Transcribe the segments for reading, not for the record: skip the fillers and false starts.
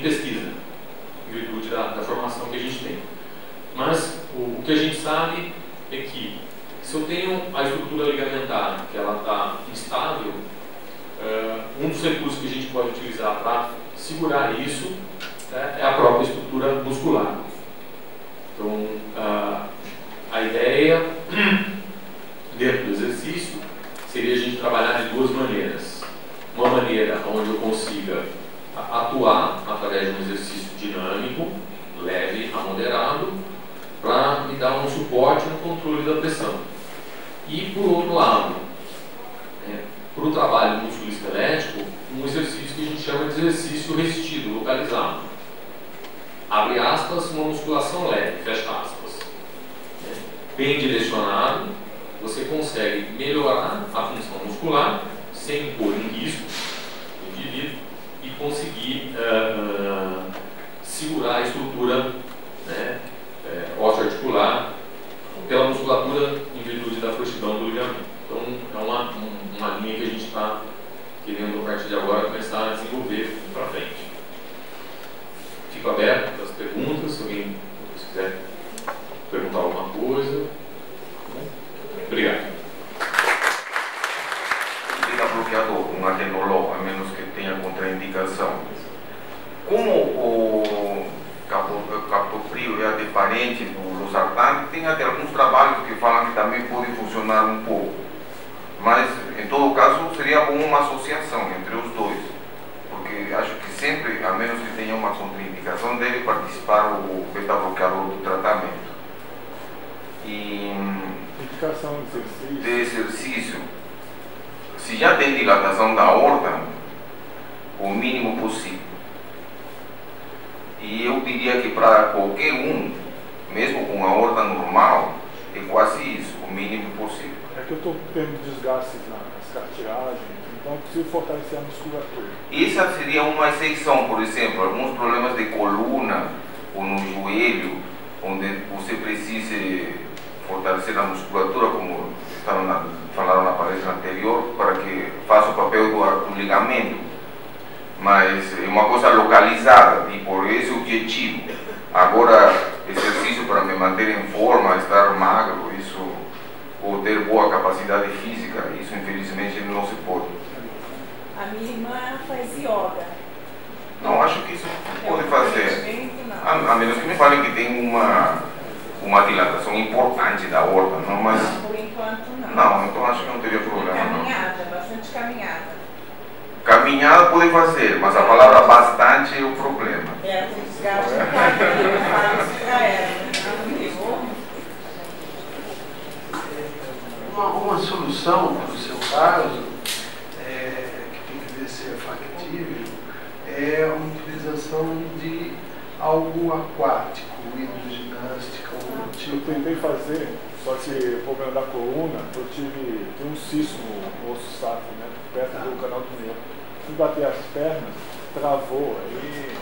pesquisa, em virtude da formação que a gente tem. Mas o que a gente sabe é que se eu tenho a estrutura ligamentar, que ela está instável, um dos recursos que a gente pode utilizar para segurar isso é a própria estrutura muscular. Então, a ideia dentro do exercício seria a gente trabalhar de duas maneiras. Uma maneira onde eu consiga atuar através de um exercício dinâmico, leve a moderado, para me dar um suporte no controle da pressão. E, por outro lado, para o trabalho musculoesquelético, um exercício que a gente chama de exercício resistido, localizado. Abre aspas, uma musculação leve, fecha aspas. Bem direcionado, você consegue melhorar a função muscular sem impor em risco o indivíduo e conseguir segurar a estrutura ósseo-articular pela musculatura em virtude da frouxidão do ligamento. Então, é uma linha que a gente está querendo, a partir de agora, começar a desenvolver para frente. Fico aberto para as perguntas, se alguém quiser perguntar alguma coisa. Obrigado. Fica bloqueado um atenolol, a menos que tenha contraindicação. Como o captopril é adeparente do losartán, tem até alguns trabalhos que falam que também pode funcionar um pouco. Mas, em todo caso, seria bom uma associação entre os dois. Porque acho que sempre, a menos que tenha uma contraindicação, deve participar o beta-bloqueador do tratamento. E indicação de exercício, se já tem dilatação da aorta, o mínimo possível. E eu diria que para qualquer um, mesmo com a aorta normal, é quase isso, o mínimo possível. É que eu estou tendo desgastes nas cartilagens, então eu preciso fortalecer a musculatura. Essa seria uma exceção, por exemplo, alguns problemas de coluna ou no joelho, onde você precise fortalecer a musculatura, como falaram na palestra anterior, para que faça o papel do ligamento. Mas é uma coisa localizada e por esse objetivo. Agora, exercício para me manter em forma, estar magro, isso, ou ter boa capacidade física, isso infelizmente não se pode. A minha irmã faz yoga. Não, acho que isso pode fazer. A menos que me falem que tem uma dilatação importante da aorta, não, mas... Não, por enquanto não. Não, então acho que não teria problema. Caminhada, bastante caminhada. Caminhada pode fazer, mas a palavra bastante é o problema. Ela tem desgaste no quadril, eu falo isso pra ela. Uma solução para o seu caso, que tem que ver se é factível, é a utilização de algo aquático, hidroginástica, ou tipo. Eu tentei fazer, só que o problema da coluna, eu tive um cisto no osso sacro, né, perto do canal do meio. Fui bater as pernas, travou, aí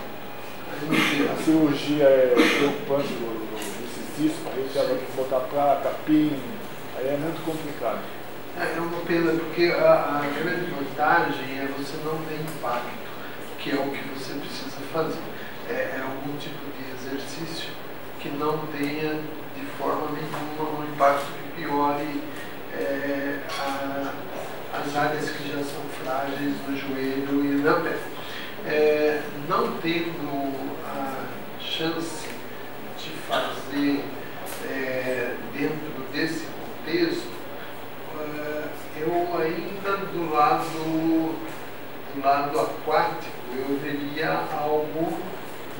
a cirurgia é preocupante desse cisto, aí teve que botar placa, pin, aí é muito complicado. É uma pena, porque a grande vantagem é você não ter impacto, que é o que você precisa fazer. É algum tipo de exercício que não tenha de forma nenhuma um impacto que piore as áreas que já são frágeis no joelho e na perna. Não tendo a chance de fazer dentro desse contexto, eu ainda do lado aquático, eu veria algo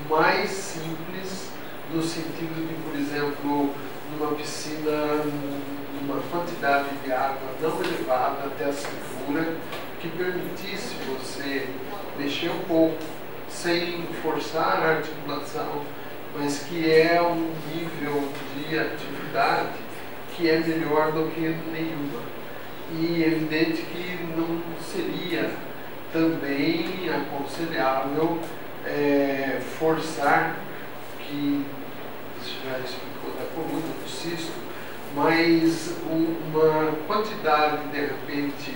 mais simples, no sentido de, por exemplo, numa piscina, uma quantidade de água não elevada até a cintura, que permitisse você mexer um pouco, sem forçar a articulação, mas que é um nível de atividade que é melhor do que nenhuma. E é evidente que não seria também aconselhável forçar, que você já explicou da coluna, do cisto, mas uma quantidade de repente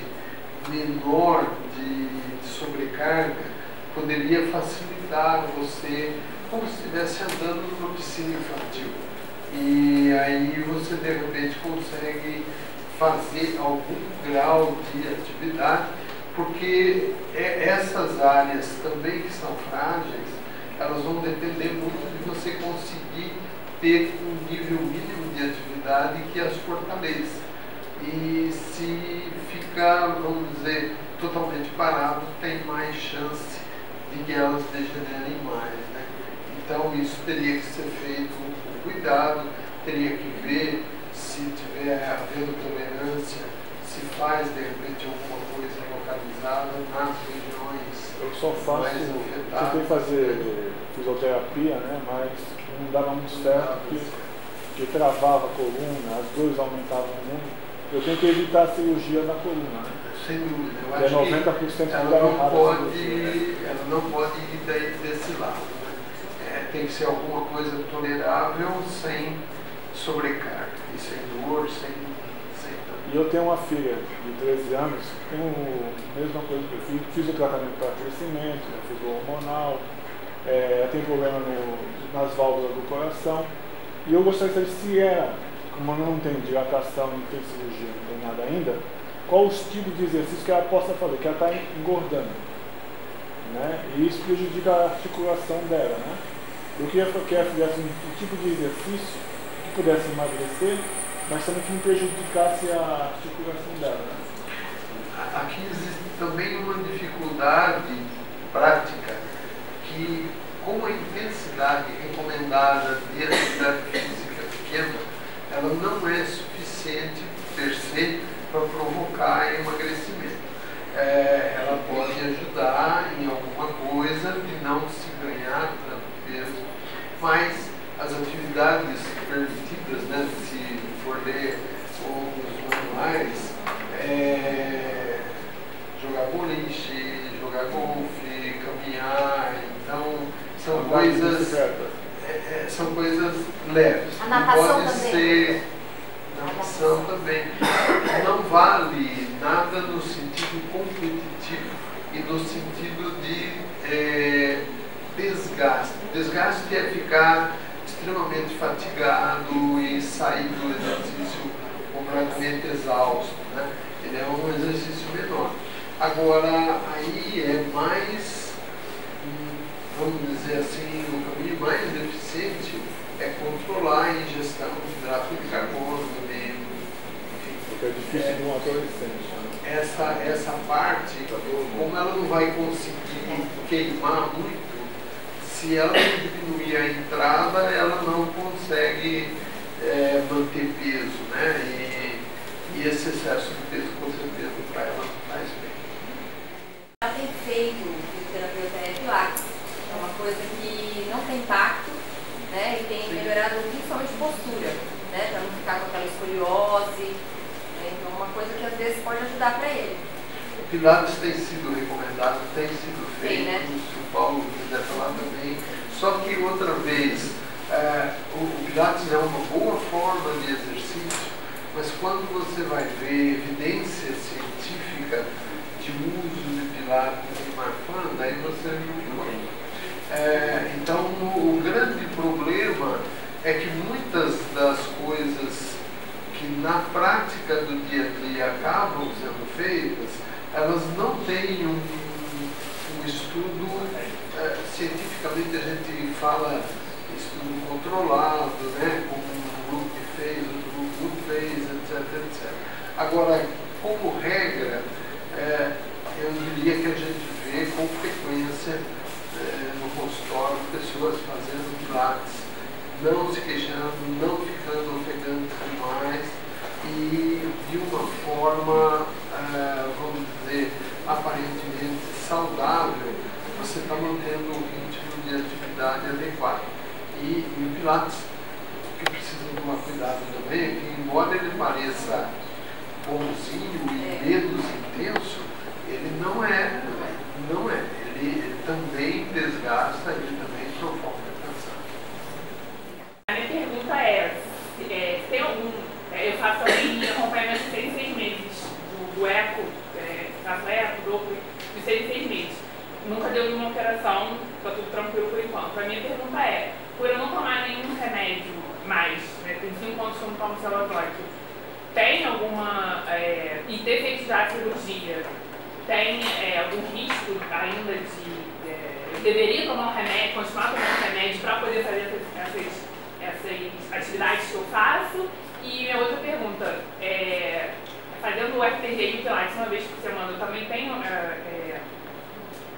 menor de sobrecarga poderia facilitar você, como se estivesse andando numa piscina infantil. E aí você de repente consegue fazer algum grau de atividade, porque essas áreas também que são frágeis, elas vão depender muito de você conseguir ter um nível mínimo de atividade que as fortaleça. E se ficar, vamos dizer, totalmente parado, tem mais chance de que elas degenerem mais, né? Então isso teria que ser feito com cuidado, teria que ver se tiver havendo tolerância, se faz de repente alguma coisa localizada nas regiões. Eu só faço, tentei fazer fisioterapia, né, mas não dava muito certo, porque travava a coluna, as dores aumentavam muito. Eu tenho que evitar a cirurgia na coluna, né? Sem dúvida, eu acho 90% que ela não pode ir desse lado, né? Tem que ser alguma coisa tolerável, sem sobrecarga, e sem dor, sem E eu tenho uma filha de 13 anos, tem a mesma coisa que eu fiz o tratamento para crescimento, fiz o hormonal, tem problema nas válvulas do coração. E eu gostaria de saber se como não tem dilatação, não tem cirurgia, não tem nada ainda, qual os tipos de exercícios que ela possa fazer, que ela está engordando, né? E isso prejudica a articulação dela, né? Eu queria que ela fizesse um tipo de exercício que pudesse emagrecer, mas também que não prejudicasse a articulação dela, né? Aqui existe também uma dificuldade prática, que com a intensidade recomendada de atividade física pequena, ela não é suficiente per se para provocar emagrecimento. Ela pode ajudar em alguma coisa de não se ganhar tanto peso, mas as atividades permitidas, né, se for ler os manuais, jogar boliche, jogar golfe, caminhar, então são coisas leves. A natação pode também. ser natação também. Não vale nada no sentido competitivo e no sentido de desgaste. Desgaste é ficar extremamente fatigado e sair do exercício completamente exausto, né? Ele é um exercício menor. Agora, aí é mais, vamos dizer assim, o caminho mais eficiente é controlar a ingestão de hidrato de carbono, enfim. Porque é difícil de um adolescente, né? Essa parte, como ela não vai conseguir queimar muito, se ela diminuir a entrada, ela não consegue manter peso, né? E esse excesso de peso, com certeza, para ela não faz bem. Ela tem feito fisioterapia pilates, é uma coisa que não tem impacto, né? E tem melhorado principalmente postura, né? Para não ficar com aquela escoliose, né? Então é uma coisa que às vezes pode ajudar para ele. O Pilates tem sido recomendado, tem sido feito, né? Se o Paulo quiser falar também. Só que outra vez, o Pilates é uma boa forma de exercício, mas quando você vai ver evidência científica de uso de Pilates em Marfan, daí você não encontra. Então o grande problema é que muitas das coisas que na prática do dia a dia acabam sendo feitas, elas não têm um estudo, cientificamente a gente fala estudo controlado, né, como um grupo que fez, outro grupo fez, etc. Agora, como regra, eu diria que a gente vê com frequência no consultório pessoas fazendo pilates, não se queixando, não ficando ofegante demais e de uma forma, vamos dizer, aparentemente saudável, você está mantendo um ritmo de atividade adequado. E o Pilates, o que precisa tomar cuidado também é que, embora ele pareça bonzinho e menos intenso, ele não é. Ele também desgasta, ele também provoca cansaço. A minha pergunta tem algum, eu faço também acompanhamento de 6 em 6 meses do ECO, faço ECO, Doppler, de 6 em 6 meses. nunca deu nenhuma alteração, está tudo tranquilo por enquanto. A minha pergunta é, por eu não tomar nenhum remédio mais, né, tem 5 anos que eu não tomo Celodoc, tem alguma, e ter feito já a cirurgia, tem algum risco ainda de, eu deveria tomar um remédio, continuar tomando remédio para poder fazer essas atividades que eu faço? E minha outra pergunta, fazendo o FTG e o Pilates uma vez por semana, eu também tenho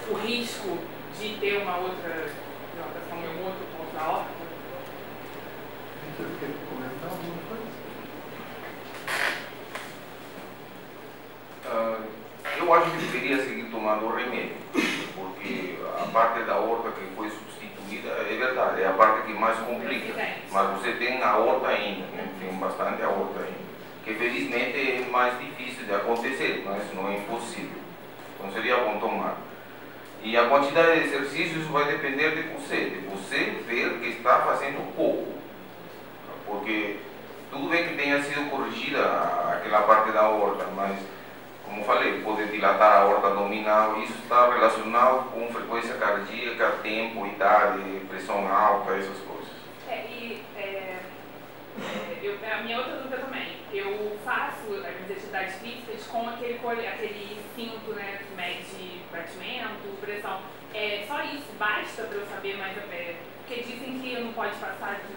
o risco de ter uma outra dilatação em um outro ponto da aorta? Vitor, quer comentar alguma coisa? Eu acho que deveria seguir tomando o remédio, porque a parte da aorta que foi substituída, é verdade, é a parte que mais complica, mas você tem a aorta ainda, né? Tem bastante aorta ainda, que felizmente é mais difícil de acontecer, mas não é impossível, então seria bom tomar. E a quantidade de exercícios vai depender de você ver que está fazendo pouco, porque tudo bem que tenha sido corrigida aquela parte da aorta, mas como falei, pode dilatar a aorta abdominal, isso está relacionado com frequência cardíaca, tempo, idade, pressão alta, essas coisas. A minha outra dúvida também, eu faço as minhas atividades físicas com aquele cinto, né, que mede batimento, pressão. Só isso basta para eu saber mais a pé? Porque dizem que não pode passar de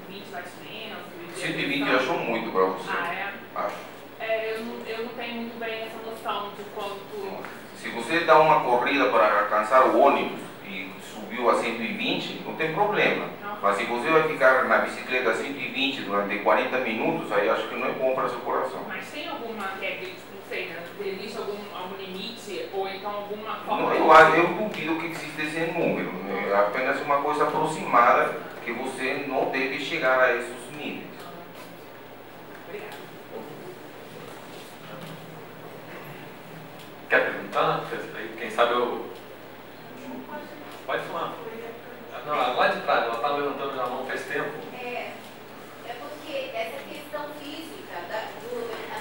120 batimentos. 120 eu acho muito para você. Ah, é? Acho. Eu não tenho muito bem essa noção de quanto... Se você dá uma corrida para alcançar o ônibus e subiu a 120, não tem problema. Não. Mas se você vai ficar na bicicleta a 120 durante 40 minutos, aí acho que não é bom para seu coração. Mas tem alguma regra, não sei, né? Existe algum limite ou então alguma forma... Não, eu duvido que exista esse número. É apenas uma coisa aproximada que você não deve chegar a esses níveis. Obrigada. Quer perguntar? Quem sabe eu... Pode falar. Não, lá de trás, ela está levantando a mão faz tempo. É porque essa questão física da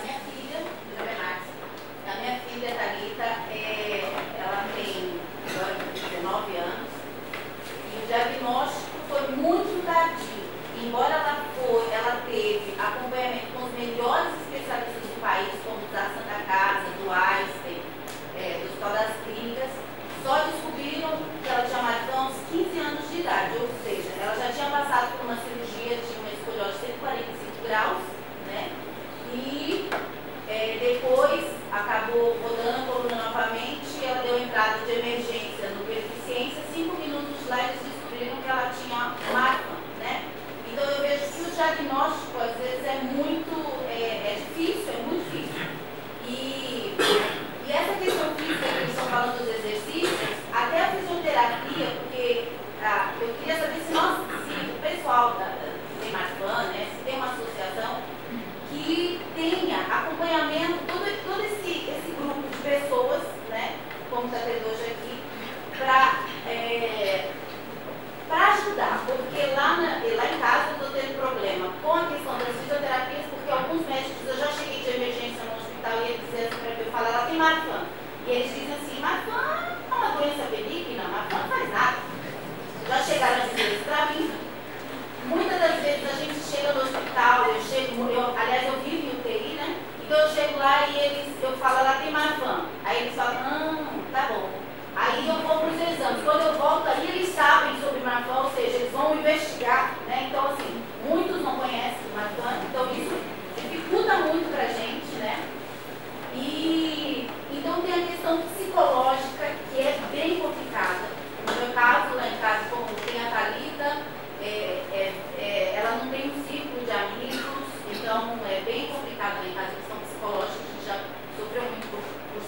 minha filha, meu nome é Max, a minha filha Thalita, ela tem agora 19 anos e o diagnóstico foi muito tardio. Embora ela teve acompanhamento com os melhores especialistas do país, como o da Santa Casa, do Einstein, do Hospital das Clínicas, só descobriram que ela tinha marcado uns 15 anos de idade, ou seja, ela já tinha passado por uma cirurgia de uma escoliose de 145 graus, né? E depois acabou rodando a coluna novamente, ela deu entrada de emergência no Beneficência, 5 minutos lá eles descobriram que ela tinha marca, né? Então eu vejo que o diagnóstico às vezes é muito difícil, é muito difícil. E essa questão física que eles estão falando dos exercícios, até a fisioterapia, porque eu queria saber se o pessoal da Marfan, né, se tem uma associação que tenha acompanhamento, todo esse grupo de pessoas, né, como está tendo hoje aqui, para ajudar, porque lá em casa eu estou tendo problema com a questão das fisioterapias, porque alguns médicos, eu já cheguei de emergência no hospital e eles dizem assim para mim, eu falo, ela tem Marfan. E eles dizem assim, Marfan é uma doença benigna, Marfan não faz nada. Já chegaram a dizer isso para mim. Muitas das vezes a gente chega no hospital, aliás eu vivo em UTI, né? Então eu chego lá e eu falo, ela tem Marfan. Aí eles falam, tá bom. Aí eu vou para os exames. Quando eu volto aí, eles sabem sobre Marfan, ou seja, eles vão investigar, né? Então, assim, muitos não conhecem Marfan, então isso dificulta muito para a gente, né? E então tem a questão psicológica, que é bem complicada. No meu caso, lá em casa, como tem a Thalita, ela não tem um círculo de amigos, então é bem complicado lá em casa a questão psicológica, a gente já sofreu muito por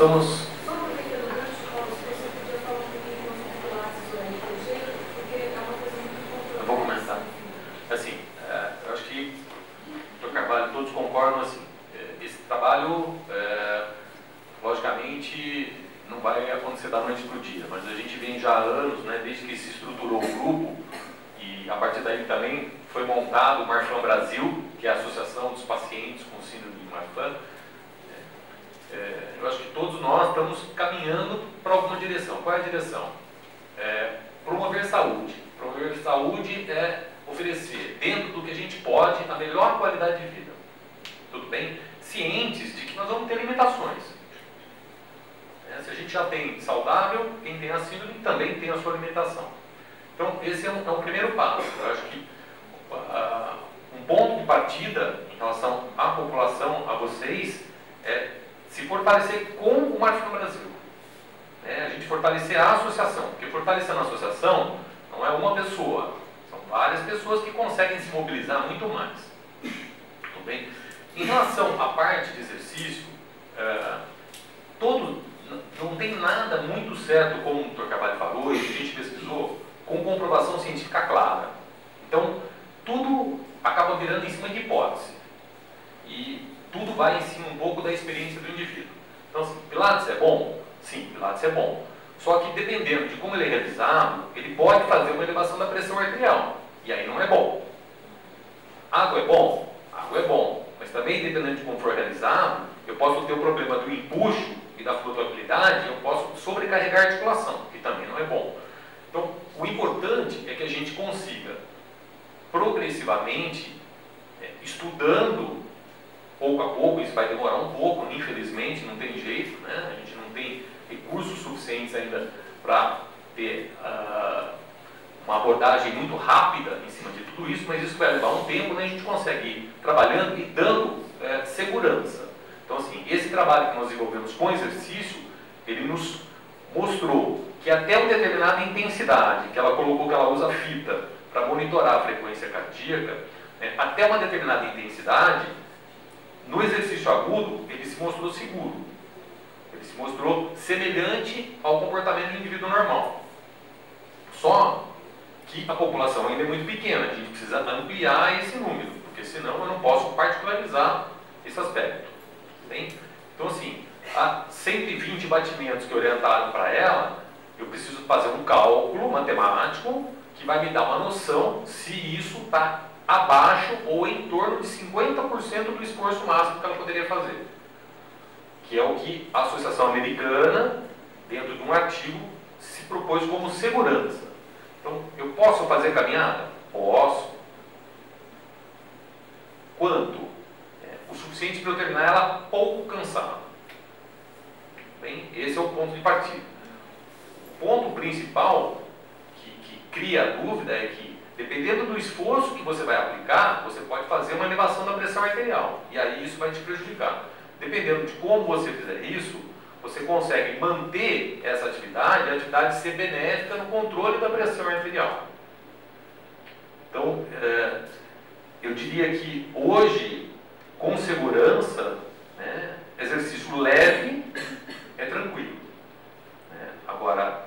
estamos... Só aproveitando o gancho, Paulo, se você podia falar um pouquinho mais do Pilates do RPG, porque é uma coisa muito importante. Eu vou começar. Assim, eu acho que o Dr. Carvalho, todos concordam assim, esse trabalho, logicamente, não vai acontecer da noite para o dia, mas a gente vem já há anos, né, desde que se estruturou o grupo, e a partir daí também foi montado o Marfan Brasil, que é a Associação dos Pacientes com Síndrome de Marfan. Eu acho que todos nós estamos caminhando para alguma direção. Qual é a direção? Promover saúde. Promover saúde é oferecer, dentro do que a gente pode, a melhor qualidade de vida. Tudo bem? Cientes de que nós vamos ter limitações. Se a gente já tem saudável, quem tem a síndrome também tem a sua limitação. Então, esse é um primeiro passo. Eu acho que um ponto de partida em relação à população, a vocês, é se fortalecer com o Marfan Brasil. A gente fortalecer a associação, porque fortalecendo a associação não é uma pessoa, são várias pessoas que conseguem se mobilizar muito mais. Tudo bem? Em relação à parte de exercício, não tem nada muito certo, como o Dr. Carvalho falou e a gente pesquisou, com comprovação científica clara. Então, tudo acaba virando em cima de hipótese. E tudo vai em cima um pouco da experiência do indivíduo. Então, assim, Pilates é bom? Sim, Pilates é bom. Só que dependendo de como ele é realizado, ele pode fazer uma elevação da pressão arterial. E aí não é bom. Água é bom? Água é bom. Mas também, dependendo de como for realizado, eu posso ter o problema do empuxo e da flutuabilidade, eu posso sobrecarregar a articulação, que também não é bom. Então, o importante é que a gente consiga, progressivamente, estudando, pouco a pouco, isso vai demorar um pouco, infelizmente, não tem jeito, né? A gente não tem recursos suficientes ainda para ter uma abordagem muito rápida em cima de tudo isso, mas isso vai levar um tempo, né? A gente consegue ir trabalhando e dando segurança. Então, assim, esse trabalho que nós desenvolvemos com exercício, ele nos mostrou que até uma determinada intensidade, que ela colocou que ela usa fita para monitorar a frequência cardíaca, até uma determinada intensidade, no exercício agudo, ele se mostrou seguro. Ele se mostrou semelhante ao comportamento do indivíduo normal. Só que a população ainda é muito pequena, a gente precisa ampliar esse número, porque senão eu não posso particularizar esse aspecto. Bem? Então, assim, a 120 batimentos que orientaram para ela, eu preciso fazer um cálculo matemático que vai me dar uma noção se isso está abaixo ou em torno de 50% do esforço máximo que ela poderia fazer. Que é o que a Associação Americana, dentro de um artigo, se propôs como segurança. Então, eu posso fazer caminhada? Posso. Quanto? O suficiente para eu terminar ela pouco cansada. Bem, esse é o ponto de partida. O ponto principal que cria a dúvida é que, dependendo do esforço que você vai aplicar, você pode fazer uma elevação da pressão arterial. E aí isso vai te prejudicar. Dependendo de como você fizer isso, você consegue manter essa atividade, a atividade ser benéfica no controle da pressão arterial. Então, eu diria que hoje, com segurança, né, exercício leve é tranquilo. Agora,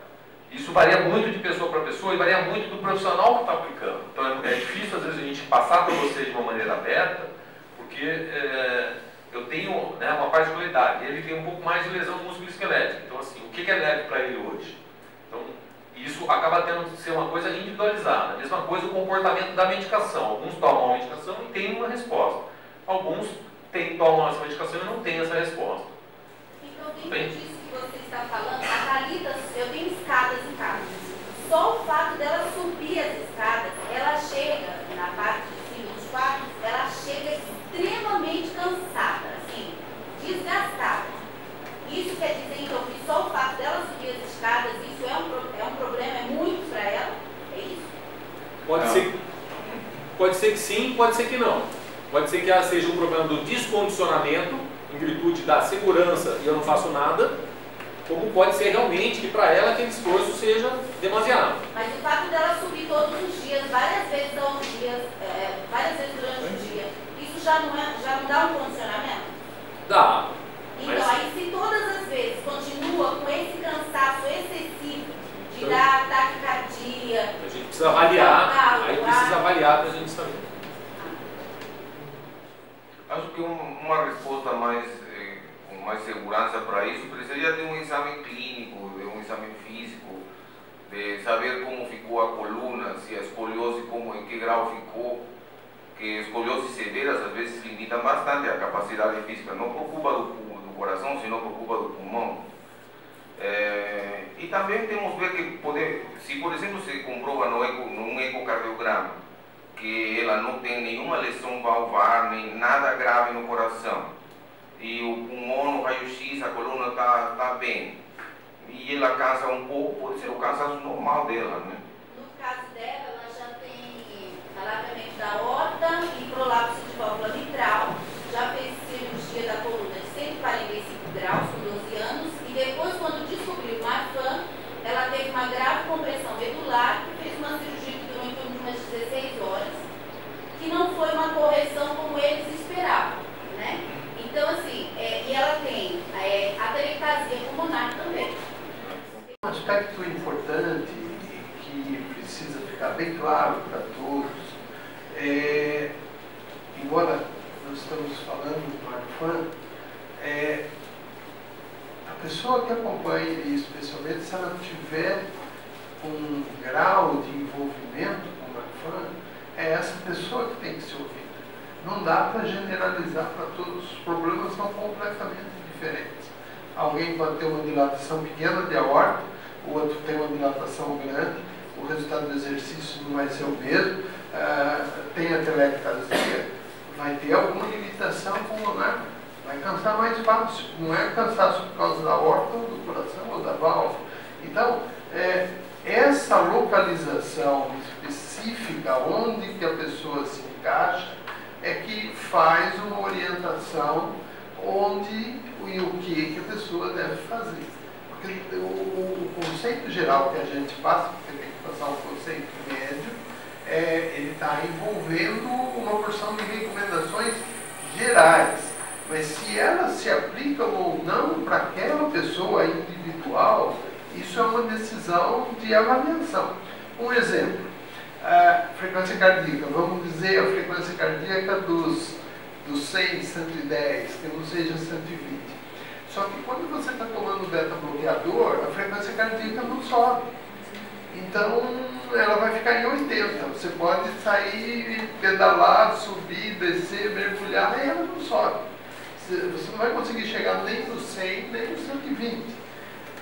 isso varia muito de pessoa para pessoa e varia muito do profissional que está aplicando. Então é difícil às vezes a gente passar para você de uma maneira aberta, porque eu tenho, né, uma particularidade, ele tem um pouco mais de lesão musculoesquelética. Então, assim, o que é leve para ele hoje? Então, isso acaba tendo que ser uma coisa individualizada. A mesma coisa o comportamento da medicação. Alguns tomam a medicação e têm uma resposta. Alguns tomam essa medicação e não têm essa resposta. Então, dentro disso que você está falando, a Thalita, eu tenho escadas em casa. Só o fato dela subir as escadas, ela chega na parte de cima dos quartos, ela chega extremamente cansada, assim, desgastada. Isso quer dizer, então, que só o fato dela subir as escadas, isso é um problema, é muito para ela? É isso? Pode ser que sim, pode ser que não. Pode ser que ela seja um problema do descondicionamento, em virtude da segurança e eu não faço nada, como pode ser realmente que para ela aquele esforço seja demasiado. Mas o fato dela subir todos os dias, várias vezes durante o dia, isso já não dá um condicionamento? Dá. Então, aí se todas as vezes, precisa avaliar, aí precisa avaliar para a gente saber. Acho que uma resposta com mais segurança para isso precisaria de um exame clínico, de um exame físico, de saber como ficou a coluna, se a escoliose, em que grau ficou, que escoliose severas às vezes limitam bastante a capacidade física, não preocupa do coração, senão preocupa do pulmão. E também temos que ver que, se por exemplo se comprova num ecocardiograma que ela não tem nenhuma lesão valvar, nem nada grave no coração, e o pulmão no raio-x, a coluna está bem, e ela cansa um pouco, pode ser o cansaço normal dela, né? No caso dela, ela já tem alargamento da aorta e prolapso de válvula mitral, já fez cirurgia da coluna de 145 graus com 12 anos, e depois, quando descobriu o Marfan, ela teve uma grave compressão medular, que fez uma cirurgia que durou em torno de umas 16 horas, que não foi uma correção como eles esperavam, né? Então, assim, e ela tem atelectasia pulmonar também. Um aspecto importante que precisa ficar bem claro para todos, embora nós estamos falando do Marfan, a pessoa que acompanha, especialmente se ela tiver um grau de envolvimento com o Marfan, é essa pessoa que tem que ser ouvida. Não dá para generalizar para todos, os problemas são completamente diferentes. Alguém pode ter uma dilatação pequena de aorta, o outro tem uma dilatação grande, o resultado do exercício não vai ser o mesmo, tem a telectasia, vai ter alguma limitação pulmonar, vai cansar mais fácil, não é cansaço por causa da aorta, ou do coração, ou da válvula. Então, essa localização específica, onde que a pessoa se encaixa, é que faz uma orientação onde e o que a pessoa deve fazer. Porque o conceito geral que a gente passa, porque tem que passar um conceito médio, ele está envolvendo uma porção de recomendações gerais. Mas se elas se aplicam ou não para aquela pessoa individual, isso é uma decisão de avaliação. Um exemplo, a frequência cardíaca, vamos dizer a frequência cardíaca dos 100, 110, que não seja 120. Só que quando você está tomando beta-bloqueador, a frequência cardíaca não sobe. Então, ela vai ficar em 80. Você pode sair, pedalar, subir, descer, mergulhar, e ela não sobe. Você não vai conseguir chegar nem no 100, nem no 120.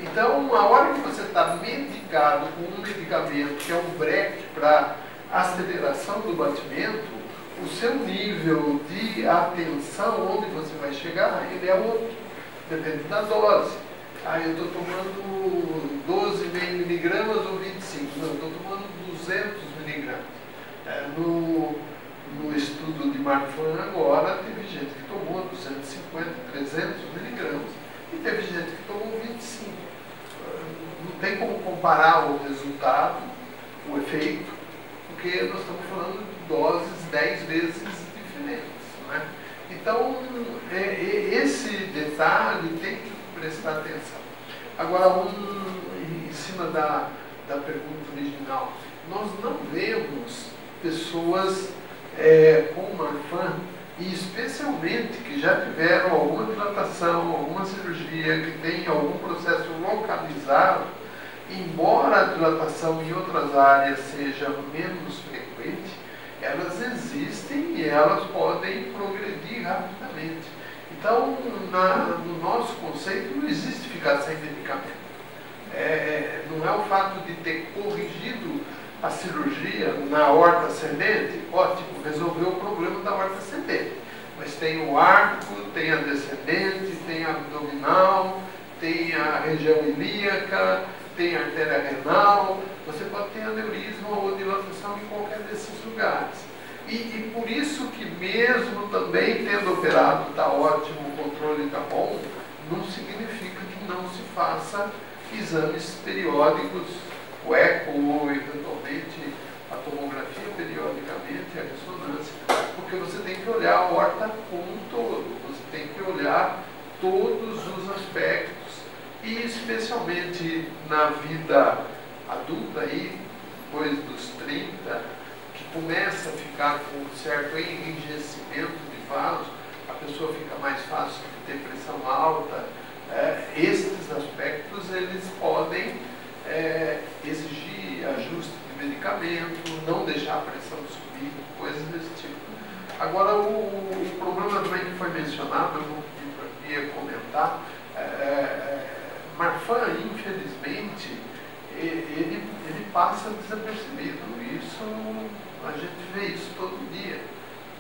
Então, a hora que você está medicado com um medicamento que é um breque para aceleração do batimento, o seu nível de atenção, onde você vai chegar, ele é outro, depende da dose. Eu estou tomando 12 miligramas ou 25, não, estou tomando 200 miligramas. No estudo de Marfan agora, teve gente que tomou 250, 300 miligramas e teve gente que tomou 25. Não tem como comparar o resultado, o efeito, porque nós estamos falando de doses 10 vezes diferentes, não é? Então, esse detalhe tem que prestar atenção. Agora, em cima da pergunta original, nós não vemos pessoas com Marfan, e especialmente que já tiveram alguma dilatação, alguma cirurgia, que tem algum processo localizado, embora a dilatação em outras áreas seja menos frequente, elas existem e elas podem progredir rapidamente. Então, no nosso conceito, não existe ficar sem medicamento. Não é o fato de ter corrigido a cirurgia na aorta ascendente, ótimo, resolveu o problema da aorta ascendente. Mas tem o arco, tem a descendente, tem a abdominal, tem a região ilíaca, tem a artéria renal, você pode ter aneurisma ou dilatação em qualquer desses lugares. E por isso que mesmo também tendo operado, está ótimo, o controle está bom, não significa que não se faça exames periódicos, o eco ou eventualmente a tomografia periodicamente, a ressonância, porque você tem que olhar a aorta como um todo, você tem que olhar todos os aspectos e especialmente na vida adulta aí, depois dos 30, que começa a ficar com um certo enrijecimento de vasos, a pessoa fica mais fácil de ter pressão alta. Esses aspectos eles podem exigir ajuste de medicamento, não deixar a pressão subir, coisas desse tipo. Agora, o problema também que foi mencionado, eu vou pedir para a Bia comentar, Marfan, infelizmente, ele passa desapercebido. Isso, a gente vê isso todo dia.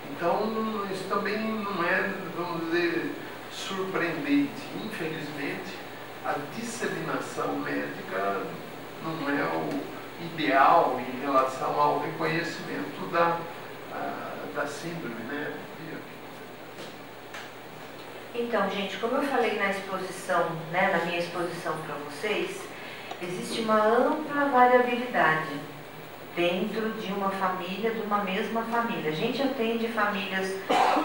Então, isso também não é, vamos dizer, surpreendente. Infelizmente, a disseminação médica não é o ideal em relação ao reconhecimento da síndrome, né? Então, gente, como eu falei na exposição, né, na minha exposição para vocês, existe uma ampla variabilidade dentro de uma família, de uma mesma família. A gente atende famílias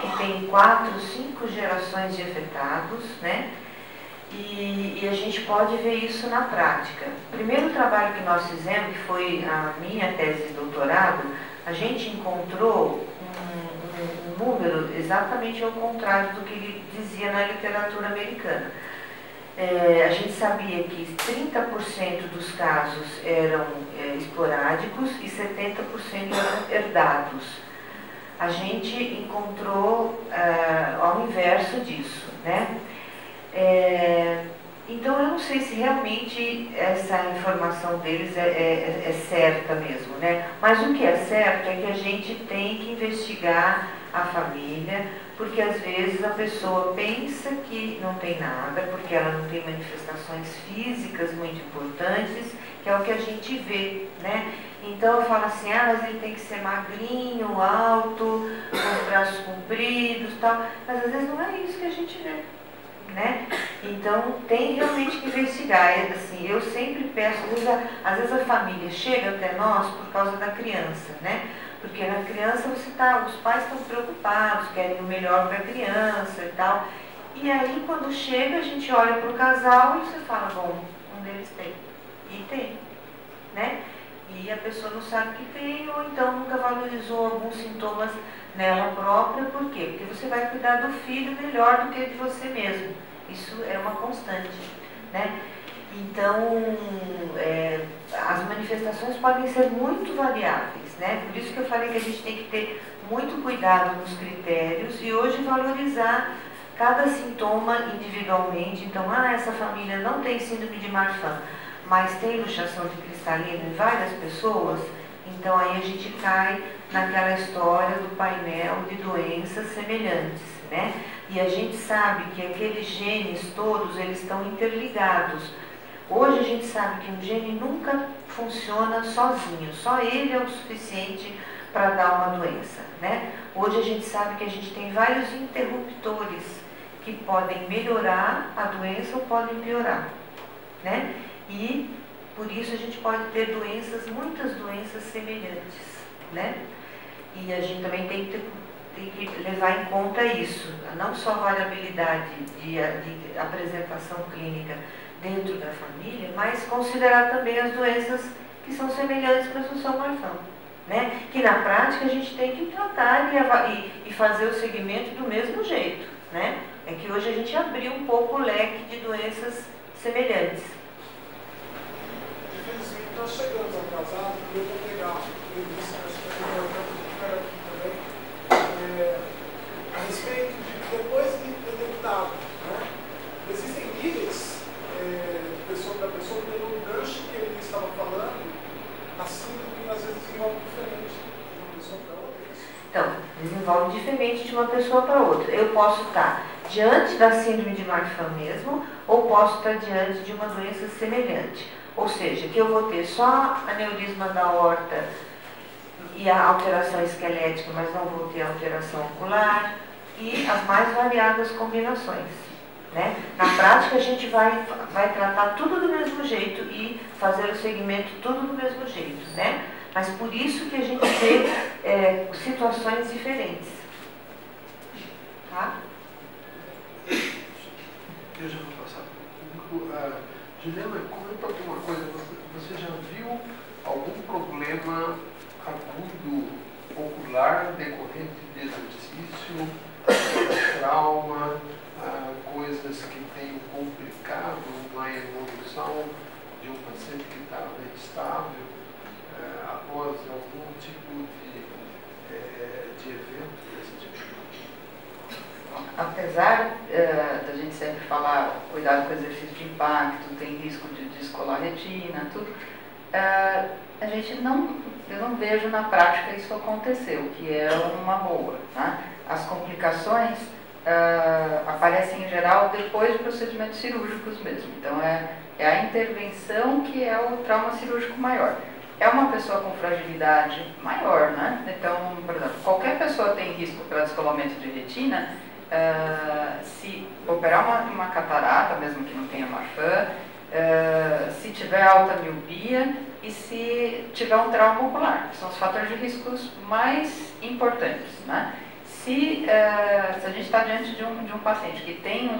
que têm 4, 5 gerações de afetados, né? E a gente pode ver isso na prática. O primeiro trabalho que nós fizemos, que foi a minha tese de doutorado, a gente encontrou um número exatamente ao contrário do que ele dizia na literatura americana. A gente sabia que 30% dos casos eram esporádicos e 70% eram herdados. A gente encontrou ao inverso disso, né? Então, eu não sei se realmente essa informação deles é certa mesmo, né? Mas o que é certo é que a gente tem que investigar a família, porque às vezes a pessoa pensa que não tem nada, porque ela não tem manifestações físicas muito importantes, que é o que a gente vê, né? Então eu falo assim, mas ele tem que ser magrinho, alto, com os braços compridos e tal, mas às vezes não é isso que a gente vê, né? Então tem realmente que investigar. Assim, eu sempre peço, às vezes a família chega até nós por causa da criança, né? Porque na criança os pais estão preocupados, querem o melhor para a criança e tal. E aí quando chega a gente olha para o casal e você fala, bom, um deles tem. E tem, né? E a pessoa não sabe que tem, ou então nunca valorizou alguns sintomas nela própria. Por quê? Porque você vai cuidar do filho melhor do que de você mesmo. Isso é uma constante, né? Então, as manifestações podem ser muito variáveis, né? Por isso que eu falei que a gente tem que ter muito cuidado nos critérios e hoje valorizar cada sintoma individualmente. Então, essa família não tem síndrome de Marfan, mas tem luxação de cristalina em várias pessoas, então aí a gente cai naquela história do painel de doenças semelhantes, né? E a gente sabe que aqueles genes todos, eles estão interligados. Hoje a gente sabe que um gene nunca funciona sozinho, só ele é o suficiente para dar uma doença, né? Hoje a gente sabe que a gente tem vários interruptores que podem melhorar a doença ou podem piorar, né? E por isso a gente pode ter muitas doenças semelhantes, né? E a gente também tem que levar em conta isso, não só a variabilidade de apresentação clínica dentro da família, mas considerar também as doenças que são semelhantes para a Assunção Marfan, né? Que na prática a gente tem que tratar e fazer o segmento do mesmo jeito, né? É que hoje a gente abriu um pouco o leque de doenças semelhantes. Infelizmente nós chegamos atrasados, e eu vou pegar acho que é importante também, a respeito de depois de detectado, né? Existem níveis de pessoa para pessoa, pelo gancho que ele estava falando, a síndrome às vezes desenvolve diferente de uma pessoa para outra. Então, desenvolve diferente de uma pessoa para outra. Eu posso estar diante da síndrome de Marfan mesmo, ou posso estar diante de uma doença semelhante. Ou seja, que eu vou ter só aneurisma da aorta e a alteração esquelética, mas não vou ter alteração ocular, e as mais variadas combinações, né? Na prática a gente vai tratar tudo do mesmo jeito e fazer o segmento tudo do mesmo jeito, né? Mas por isso que a gente vê situações diferentes. Tá? Eu já vou passar. Juliana, comenta alguma coisa. Você já viu algum problema agudo ocular decorrente de exercício, trauma, coisas que tenham complicado uma evolução de um paciente que estava instável após algum tipo de evento desse tipo. Apesar da gente sempre falar cuidado com exercício de impacto, tem risco de descolar a retina, tudo, a gente eu não vejo na prática isso acontecer, o que é uma boa. Tá? As complicações aparecem em geral depois de procedimentos cirúrgicos mesmo. Então é a intervenção que é o trauma cirúrgico maior. É uma pessoa com fragilidade maior, né? Então, por exemplo, qualquer pessoa tem risco para descolamento de retina se operar uma catarata, mesmo que não tenha Marfan, se tiver alta miopia e se tiver um trauma ocular, que são os fatores de riscos mais importantes, né? Se a gente está diante de um paciente que tem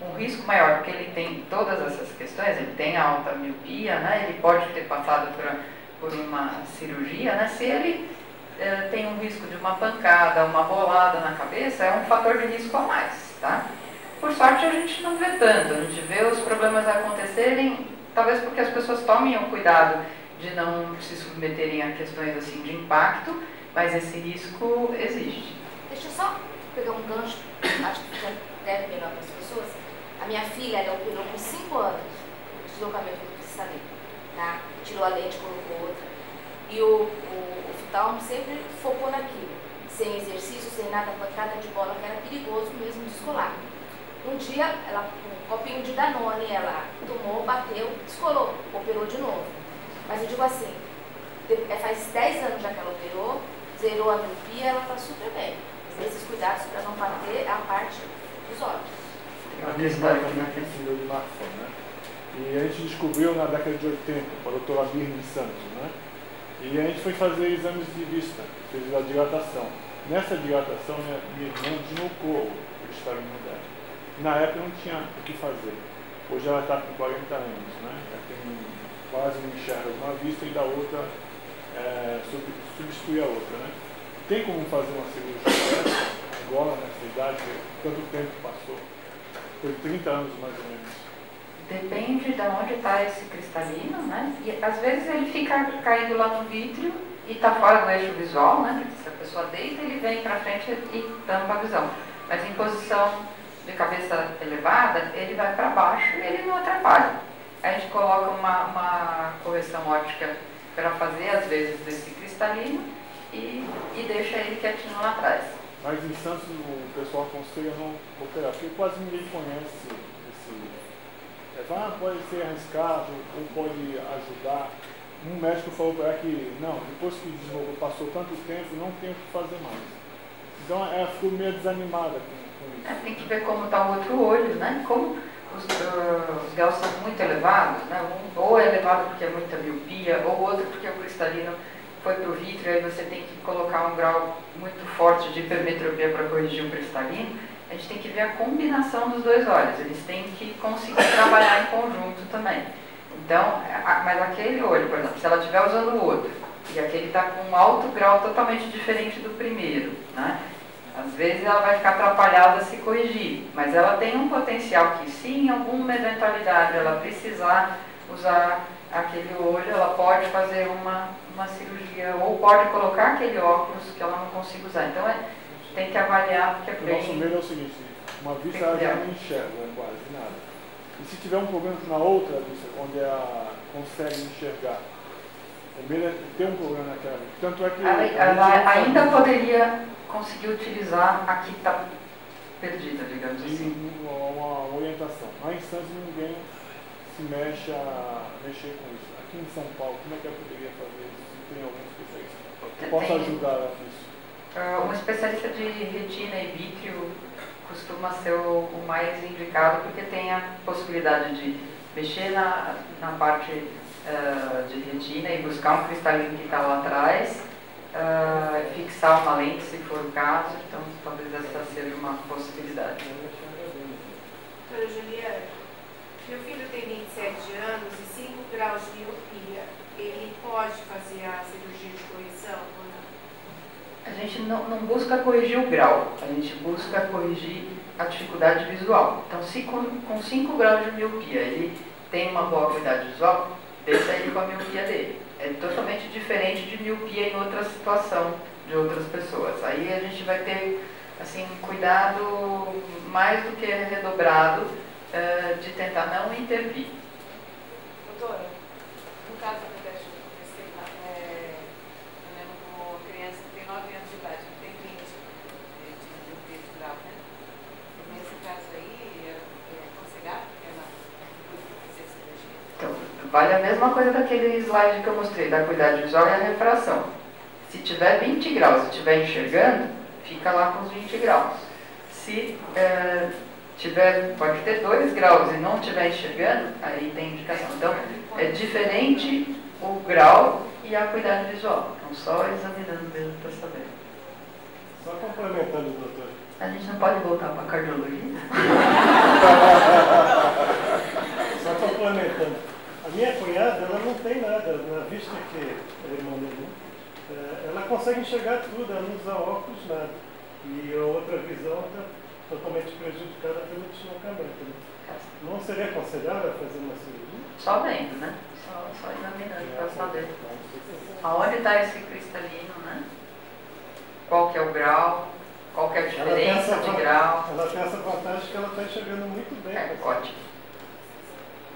um risco maior, porque ele tem todas essas questões, ele tem alta miopia, né? Ele pode ter passado por uma cirurgia, né? Se ele tem um risco de uma pancada, uma bolada na cabeça, é um fator de risco a mais, tá? Por sorte a gente não vê tanto, a gente vê os problemas acontecerem, talvez porque as pessoas tomem o cuidado de não se submeterem a questões assim de impacto, mas esse risco existe. Deixa eu só pegar um gancho, acho que já deve melhor para as pessoas. A minha filha, ela operou com 5 anos de deslocamento do cristalino, tá? Tirou a lente, colocou outra. E o oftalmo sempre focou naquilo, sem exercício, sem nada, pancada de bola, que era perigoso mesmo descolar. Um dia, ela, um copinho de Danone, ela tomou, bateu, descolou, operou de novo. Mas eu digo assim, faz 10 anos já que ela operou, zerou a miopia, ela está super bem. Mas esses cuidados para não bater a parte dos olhos. A minha irmã também tem síndrome de Marfan, né? E a gente descobriu na década de 80, com a doutora Birne Santos, né? E a gente foi fazer exames de vista, fez a dilatação. Nessa dilatação, minha irmã deslocou o cristalino dela. Na época não tinha o que fazer. Hoje ela está com 40 anos, né? Ela tem quase não enxerga uma vista e da outra substitui a outra, né? Tem como fazer uma cirurgia agora, nessa idade? Quanto tempo passou? Foi 30 anos mais ou menos. Depende de onde está esse cristalino, né? E às vezes ele fica caído lá no vítreo e está fora do eixo visual, né? Se a pessoa deita, ele vem para frente e tampa a visão. Mas em posição de cabeça elevada, ele vai para baixo e ele não atrapalha. A gente coloca uma correção óptica para fazer, às vezes, desse cristalino e deixa ele quietinho lá atrás. Mas em Santos o pessoal aconselha não operar, porque quase ninguém conhece esse... pode ser arriscado ou pode ajudar. Um médico falou para ela que não, depois que deslocou, passou tanto tempo, não tem o que fazer mais. Então ela ficou meio desanimada com isso. Tem que ver como está o outro olho, né? Como os graus são muito elevados, né? Ou é elevado porque é muita miopia, ou outro porque o cristalino foi para o vítreo, aí você tem que colocar um grau muito forte de hipermetropia para corrigir o cristalino. A gente tem que ver a combinação dos dois olhos, eles têm que conseguir trabalhar em conjunto também. Então, mas aquele olho, por exemplo, se ela estiver usando o outro, e aquele está com um alto grau totalmente diferente do primeiro, né? Às vezes ela vai ficar atrapalhada se corrigir, mas ela tem um potencial que, se em alguma eventualidade ela precisar usar aquele olho, ela pode fazer uma cirurgia, ou pode colocar aquele óculos que ela não consiga usar. Então, tem que avaliar, porque é bem... O nosso medo é o seguinte, uma vista ela já não enxerga quase nada. E se tiver um problema na outra vista, onde ela consegue enxergar, o medo é ter um problema naquela vista. Tanto é que... Ela ainda poderia conseguir utilizar a que está perdida, digamos assim. Uma orientação. Lá em Santos ninguém se mexe a mexer com isso. Aqui em São Paulo, como é que ela poderia fazer isso? Se tem algum especialista que possa ajudar ela nisso? Um especialista de retina e vítreo costuma ser o mais indicado, porque tem a possibilidade de mexer na parte de retina e buscar um cristalino que está lá atrás, fixar uma lente se for o caso, então talvez essa seja uma possibilidade. Doutora Juliana, Meu filho tem 27 anos e 5 graus de miopia. Ele pode fazer a cirurgia de correção ou não? A gente não busca corrigir o grau, a gente busca corrigir a dificuldade visual. Então, se com 5 graus de miopia ele tem uma boa qualidade visual, deixa ele com a miopia dele. É totalmente diferente de miopia em outra situação de outras pessoas. Aí a gente vai ter assim, um cuidado mais do que redobrado de tentar não intervir. Doutora, no caso do teste vestibular, eu lembro com uma criança que tem 9 anos de idade, não tem 20 de vestibular, né? Nesse caso aí, é aconselhável ela fazer cirurgia? Então, vale a mesma coisa daquele slide que eu mostrei, da qualidade visual e a refração. Se tiver 20 graus e estiver enxergando, fica lá com os 20 graus. Se pode ter 2 graus e não estiver enxergando, aí tem indicação. Então, é diferente o grau e a cuidado visual. Então, só examinando mesmo para saber. Só complementando, doutor. A gente não pode voltar para a cardiologia? Só complementando. A minha cunhada, ela não tem nada, na vista que é irmã dele, ela consegue enxergar tudo, ela não usa óculos, nada. E a outra visão está totalmente prejudicada pelo deslocamento. Né? Não seria aconselhável fazer uma cirurgia? Só vendo, né? Só examinando para saber. Aonde está esse cristalino, né? Qual que é o grau, qual que é a diferença de grau. Ela tem essa vantagem que ela está enxergando muito bem. Ótimo.